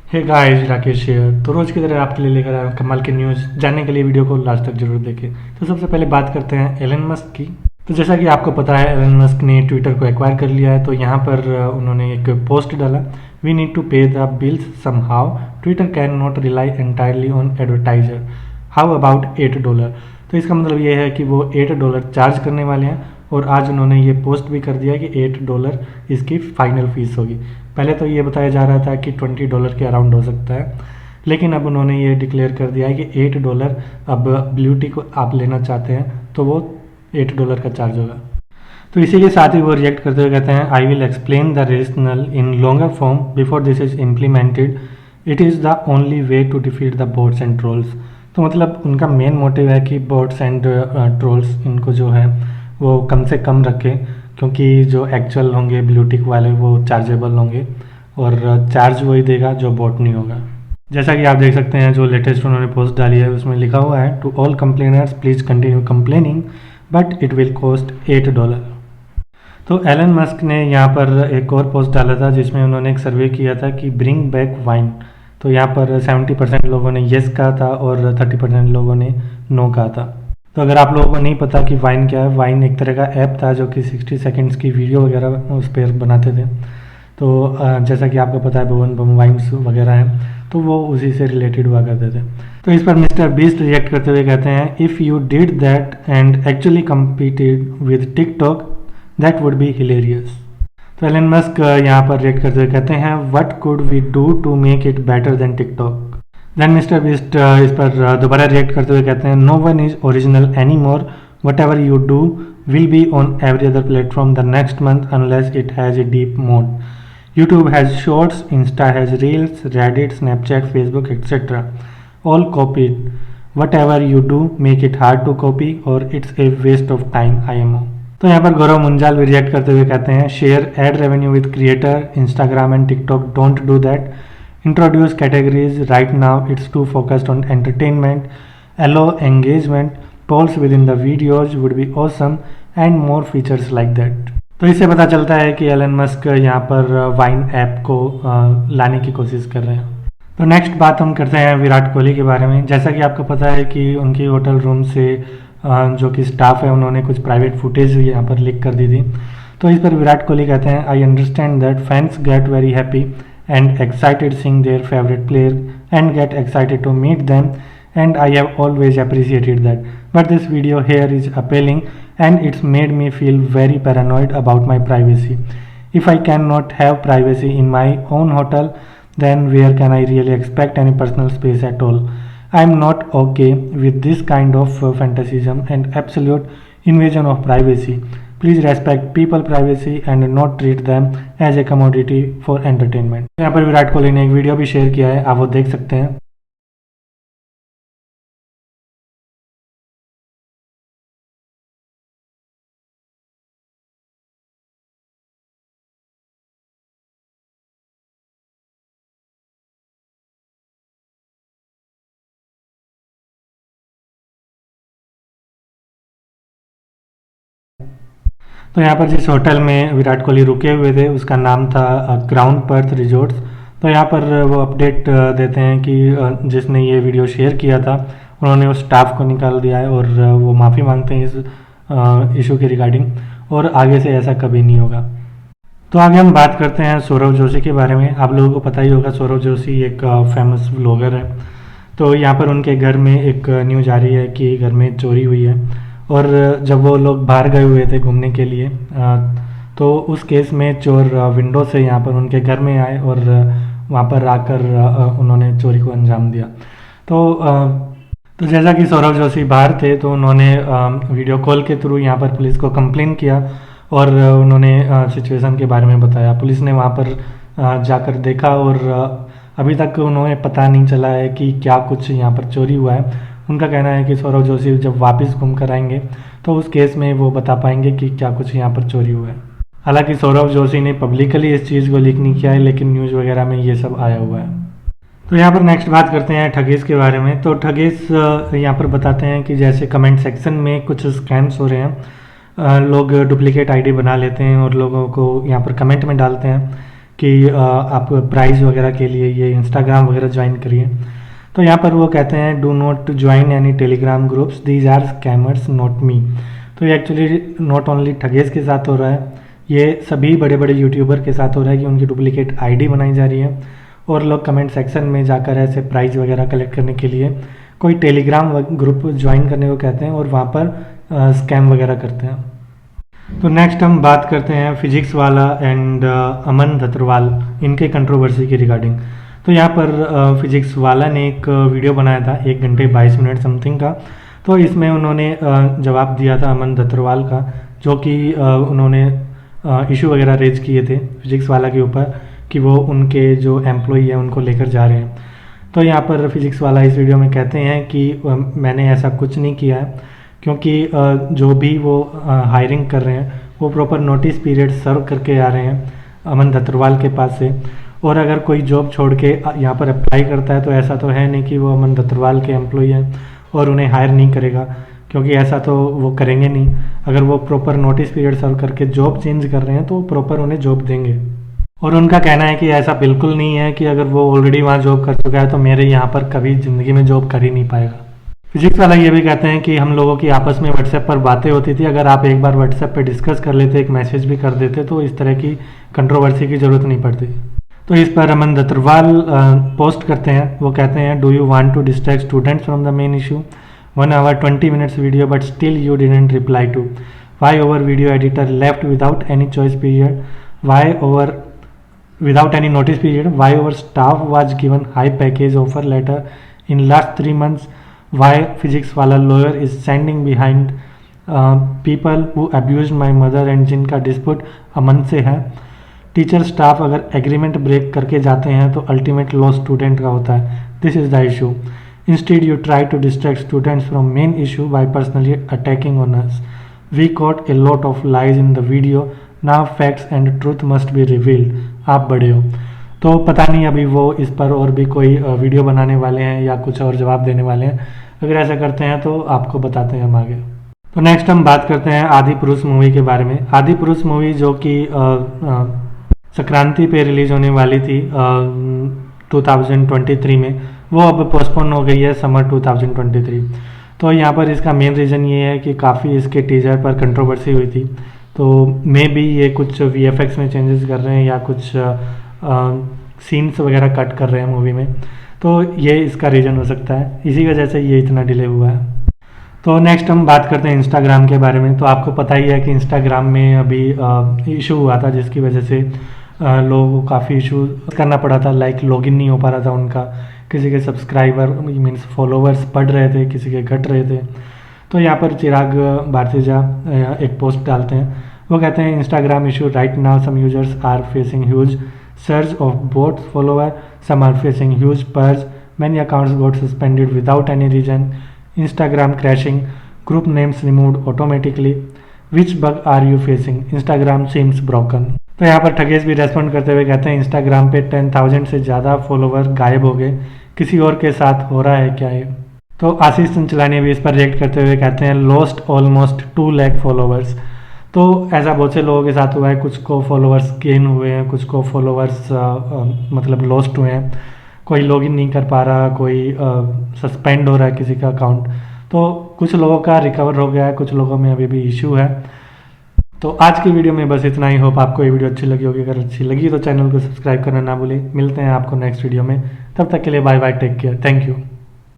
Hey guys, Rakesh share. तो रोज़ की तरह आपके लिए लेकर आया हूं कमाल की न्यूज़। जानने के लिए वीडियो को लास्ट तक जरूर देखें। तो सबसे पहले बात करते हैं एलन मस्क की। तो जैसा कि आपको पता है, एलन मस्क ने ट्विटर को एक्वायर कर लिया है। तो यहाँ पर उन्होंने एक पोस्ट डाला, वी नीड टू पे the bills somehow, Twitter can not rely entirely on advertiser, how about $8। तो इसका मतलब ये है कि वो $8 चार्ज करने वाले हैं। और आज उन्होंने ये पोस्ट भी कर दिया कि $8 इसकी फाइनल फीस होगी। पहले तो ये बताया जा रहा था कि $20 के अराउंड हो सकता है, लेकिन अब उन्होंने ये डिक्लेयर कर दिया है कि $8 अब ब्लू टिक को आप लेना चाहते हैं तो वो $8 का चार्ज होगा। तो इसीलिए साथ ही वो रिएक्ट करते हुए कहते हैं, I will explain the rationale in longer form before this is implemented, it is the only way to defeat the bots and trolls. तो मतलब उनका मेन मोटिव है कि बोट्स एंड ट्रोल्स इनको जो है वो कम से कम रखें, क्योंकि जो एक्चुअल होंगे ब्लू टिक वाले वो चार्जेबल होंगे और चार्ज वही देगा जो बोट नहीं होगा। जैसा कि आप देख सकते हैं, जो लेटेस्ट उन्होंने पोस्ट डाली है उसमें लिखा हुआ है, to all complainers please continue complaining but it will cost $8। तो एलन मस्क ने यहाँ पर एक और पोस्ट डाला था जिसमें उन्होंने एक सर्वे किया था कि ब्रिंग बैक वाइन। तो यहाँ पर 70% लोगों ने येस कहा था और 30% लोगों ने नो कहा था। तो अगर आप लोगों को नहीं पता कि वाइन क्या है, वाइन एक तरह का ऐप था जो कि 60 सेकंड्स की वीडियो वगैरह उस पर बनाते थे। तो जैसा कि आपको पता है, भवन बम वाइन्स वगैरह हैं, तो वो उसी से रिलेटेड हुआ करते थे। तो इस पर मिस्टर बीस्ट रिएक्ट करते हुए कहते हैं, if you did that and actually competed with TikTok that would be hilarious. तो एलन मस्क यहाँ पर रिएक्ट करते हुए कहते हैं, what could we do to make it better than TikTok. Then Mister Beast इस पर दोबारा रिएक्ट करते हुए कहते हैं, no one is original any more, whatever you do will be on every other platform the next month unless it has a deep mode. YouTube has shorts, Insta has reels, Reddit, Snapchat, Facebook, etc. All copied. Whatever you do, make it hard to copy or it's a waste of time, IMO। तो यहाँ पर गौरव मुंजाल भी react करते हुए कहते हैं, share ad revenue with creator, Instagram and TikTok don't do that, introduce categories, right now it's too focused on entertainment, allow engagement, polls within the videos would be awesome and more features like that। तो इससे पता चलता है कि Elon Musk यहाँ पर wine app को लाने की कोशिश कर रहे हैं। तो नेक्स्ट बात हम करते हैं विराट कोहली के बारे में। जैसा कि आपको पता है कि उनकी होटल रूम से जो कि स्टाफ है उन्होंने कुछ प्राइवेट फुटेज यहाँ पर लीक कर दी थी। तो इस पर विराट कोहली कहते हैं, I understand that fans get very happy and excited seeing their favourite player and get excited to meet them and I have always appreciated that, but this video here is appealing and it's made me feel very paranoid about my privacy. If I cannot have privacy in my own hotel, then where can I really expect any personal space at all? I am not okay with this kind of fantasism and absolute invasion of privacy. Please respect people privacy and not treat them as a commodity for entertainment। यहाँ पर विराट कोहली ने एक video भी share किया है, आप वो देख सकते हैं। तो यहाँ पर जिस होटल में विराट कोहली रुके हुए थे उसका नाम था क्राउन पर्थ रिजॉर्ट्स। तो यहाँ पर वो अपडेट देते हैं कि जिसने ये वीडियो शेयर किया था उन्होंने उस स्टाफ को निकाल दिया है और वो माफ़ी मांगते हैं इस इशू के रिगार्डिंग, और आगे से ऐसा कभी नहीं होगा। तो आगे हम बात करते हैं सौरव जोशी के बारे में। आप लोगों को पता ही होगा, सौरव जोशी एक फेमस व्लॉगर है। तो यहाँ पर उनके घर में एक न्यूज़ आ रही है कि घर में चोरी हुई है, और जब वो लोग बाहर गए हुए थे घूमने के लिए तो उस केस में चोर विंडो से यहाँ पर उनके घर में आए और वहाँ पर आकर उन्होंने चोरी को अंजाम दिया। तो जैसा कि सौरव जोशी बाहर थे तो उन्होंने वीडियो कॉल के थ्रू यहाँ पर पुलिस को कंप्लेन किया और उन्होंने सिचुएशन के बारे में बताया। पुलिस ने वहाँ पर जाकर देखा और अभी तक उन्हें पता नहीं चला है कि क्या कुछ यहाँ पर चोरी हुआ है। उनका कहना है कि सौरव जोशी जब वापस घूम कर आएंगे तो उस केस में वो बता पाएंगे कि क्या कुछ यहाँ पर चोरी हुआ है। हालांकि सौरव जोशी ने पब्लिकली इस चीज़ को लीक नहीं किया है, लेकिन न्यूज़ वगैरह में ये सब आया हुआ है। तो यहाँ पर नेक्स्ट बात करते हैं ठगीस के बारे में। तो ठगीस यहाँ पर बताते हैं कि जैसे कमेंट सेक्शन में कुछ स्कैम्स हो रहे हैं, लोग डुप्लीकेट आईडी बना लेते हैं और लोगों को यहाँ पर कमेंट में डालते हैं कि आप प्राइस वगैरह के लिए ये इंस्टाग्राम वगैरह ज्वाइन करिए। तो यहाँ पर वो कहते हैं do not join any Telegram groups, these are scammers not me. तो ये एक्चुअली नॉट ओनली ठगेस के साथ हो रहा है, ये सभी बड़े बड़े यूट्यूबर के साथ हो रहा है कि उनकी डुप्लीकेट आईडी बनाई जा रही है और लोग कमेंट सेक्शन में जाकर ऐसे प्राइज वगैरह कलेक्ट करने के लिए कोई टेलीग्राम ग्रुप ज्वाइन करने को कहते हैं और वहाँ पर स्कैम वगैरह करते हैं। तो नेक्स्ट हम बात करते हैं फिजिक्स वाला एंड अमन धत्रवाल, इनके कंट्रोवर्सी की रिगार्डिंग। तो यहाँ पर फिजिक्स वाला ने एक वीडियो बनाया था 1 घंटे 22 मिनट समथिंग का। तो इसमें उन्होंने जवाब दिया था अमन धत्रवाल का, जो कि उन्होंने इशू वगैरह रेज किए थे फिजिक्स वाला के ऊपर कि वो उनके जो एम्प्लॉई है उनको लेकर जा रहे हैं। तो यहाँ पर फिजिक्स वाला इस वीडियो में कहते हैं कि मैंने ऐसा कुछ नहीं किया है, क्योंकि जो भी वो हायरिंग कर रहे हैं वो प्रॉपर नोटिस पीरियड सर्व करके आ रहे हैं अमन धत्रवाल के पास से। और अगर कोई जॉब छोड़ के यहाँ पर अप्लाई करता है तो ऐसा तो है नहीं कि वो अमन धत्रवाल के एम्प्लॉई हैं और उन्हें हायर नहीं करेगा, क्योंकि ऐसा तो वो करेंगे नहीं। अगर वो प्रॉपर नोटिस पीरियड सर्व करके जॉब चेंज कर रहे हैं तो प्रॉपर उन्हें जॉब देंगे। और उनका कहना है कि ऐसा बिल्कुल नहीं है कि अगर वो ऑलरेडी वहाँ जॉब कर चुका है तो मेरे यहाँ पर कभी ज़िंदगी में जॉब कर ही नहीं पाएगा। फिजिक्स वाला ये भी कहते हैं कि हम लोगों की आपस में व्हाट्सएप पर बातें होती थी, अगर आप एक बार व्हाट्सएप पे डिस्कस कर लेते, एक मैसेज भी कर देते तो इस तरह की कंट्रोवर्सी की ज़रूरत नहीं पड़ती। तो इस पर अमन धत्रवाल पोस्ट करते हैं, वो कहते हैं do you want to distract students from the main issue, 1 hour 20 minutes video but still you didn't reply to, why over video editor left without any choice period, why over without any notice period, why our staff was given high package offer letter in last 3 months, why physics wala lawyer is standing behind people who abused my mother and जिनका dispute अमन से है। Teacher staff अगर agreement break करके जाते हैं तो ultimate loss student का होता है, this is the issue. Instead you try to distract students from main issue by personally attacking on us, we caught a lot of lies in the video, now facts and truth must be revealed, आप बड़े हो। तो पता नहीं अभी वो इस पर और भी कोई वीडियो बनाने वाले हैं या कुछ और जवाब देने वाले हैं, अगर ऐसा करते हैं तो आपको बताते हैं हम आगे। तो नेक्स्ट हम बात करते हैं आदि पुरुष मूवी के बारे में। आदि पुरुष मूवी जो कि संक्रांति पे रिलीज होने वाली थी 2023 में, वो अब पोस्टपोन हो गई है समर 2023। तो यहाँ पर इसका मेन रीज़न ये है कि काफ़ी इसके टीजर पर कंट्रोवर्सी हुई थी, तो मे बी ये कुछ VFX में चेंजेस कर रहे हैं या कुछ सीन्स वगैरह कट कर रहे हैं मूवी में, तो ये इसका रीज़न हो सकता है, इसी वजह से ये इतना डिले हुआ है। तो नेक्स्ट हम बात करते हैं इंस्टाग्राम के बारे में। तो आपको पता ही है कि इंस्टाग्राम में अभी इशू हुआ था जिसकी वजह से लोगों को काफ़ी इशू करना पड़ा था, लाइक लॉगिन नहीं हो पा रहा था उनका, किसी के सब्सक्राइबर मीन्स फॉलोवर्स बढ़ रहे थे, किसी के घट रहे थे। तो यहाँ पर चिराग भारतीजा एक पोस्ट डालते हैं, वो कहते हैं Instagram issue right now, some users are facing huge surge of bot follower, some are facing huge purge, many accounts got suspended without any reason, Instagram crashing, group names removed automatically, which bug are you facing, Instagram seems broken. तो यहाँ पर ठगेश भी respond करते हुए कहते हैं Instagram पे 10,000 से ज़्यादा फॉलोवर गायब हो गए, किसी और के साथ हो रहा है क्या ये। तो आशीष चंचलानी भी इस पर रिएक्ट करते हुए कहते हैं लॉस्ट ऑलमोस्ट 2 लाख फॉलोवर्स। तो ऐसा बहुत से लोगों के साथ हुआ है, कुछ को फॉलोवर्स गेन हुए हैं, कुछ को फॉलोवर्स मतलब लॉस्ट हुए हैं, कोई लॉगिन नहीं कर पा रहा, कोई सस्पेंड हो रहा है किसी का अकाउंट। तो कुछ लोगों का रिकवर हो गया है, कुछ लोगों में अभी भी इशू है। तो आज की वीडियो में बस इतना ही। होप आपको ये वीडियो अच्छी लगी होगी, अगर अच्छी लगी तो चैनल को सब्सक्राइब करना ना भूलें। मिलते हैं आपको नेक्स्ट वीडियो में, तब तक के लिए bye bye, take care, thank you.